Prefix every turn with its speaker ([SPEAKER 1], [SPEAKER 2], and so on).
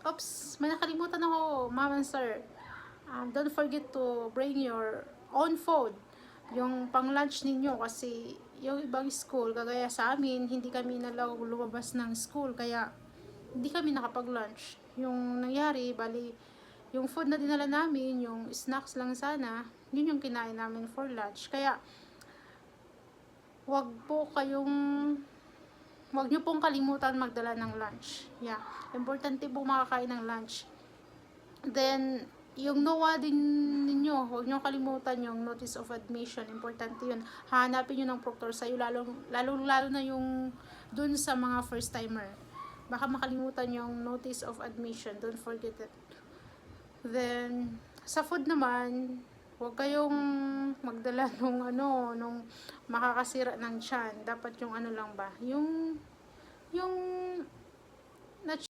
[SPEAKER 1] Oops, may nakalimutan ako, ma'am and sir. Don't forget to bring your own food. Yung pang lunch ninyo kasi yung ibang school, kagaya sa amin, hindi kami nalaw lumabas ng school kaya hindi kami nakapag-lunch. Yung nangyari, bali, yung food na dinala namin, yung snacks lang sana, yun yung kinain namin for lunch. Kaya, wag po kayong, wag nyo pong kalimutan magdala ng lunch. Yeah, importante po makakain ng lunch. Then, yung NOA din ninyo, huwag nyo kalimutan yung notice of admission. Importante yun. Hanapin nyo ng proctor sa'yo, lalo na yung dun sa mga first timer. Baka makalimutan yung notice of admission. Don't forget it. Then, sa food naman, huwag kayong magdala nung makakasira ng tiyan. Dapat yung ano lang ba, yung